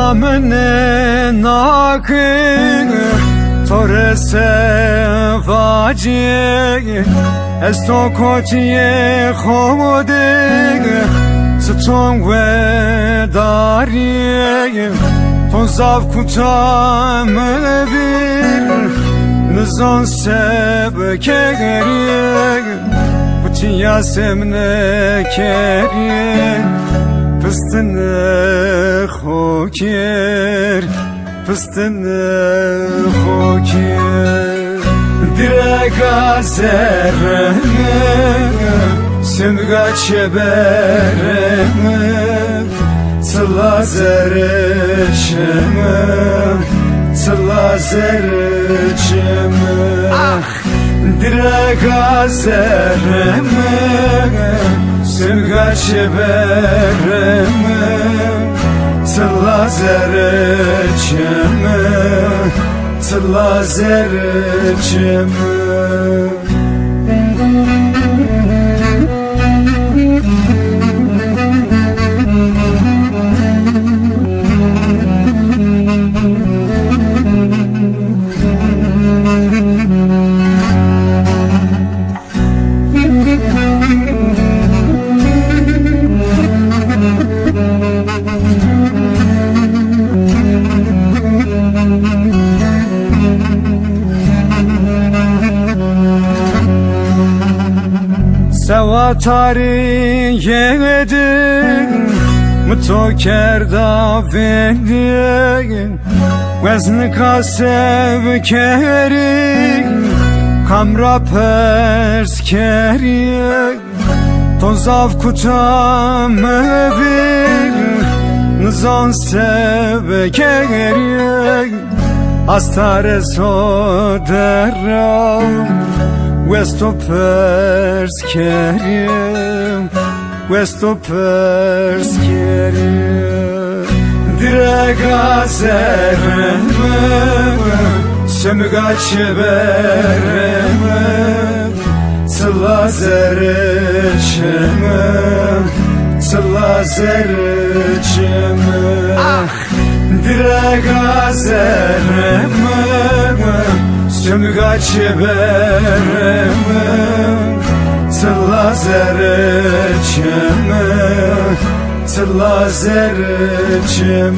amene nakin tore sevaci esto kotiye khodik stong ve dari ton zav kutam bir nizon sebekeri butiya semne keri pıstını khoker pıstını khoker direk azerme semga çeberme Sıla zerçeme Sıla zerçeme direk azerme semga çeberme Sıla zerçeme Sıla zerçeme Sevatari yedin Mutokerda vendin Vezni kasev kerin Kamra pers kerin Tozav kutam evin Nizan sev kerin Astare soderam Westo perskerim Westo perskerim direk azerme semga çeberme Sıla zerçeme Sıla zerçeme direk azerme semga çeberme Sıla zerçeme Sıla zerçeme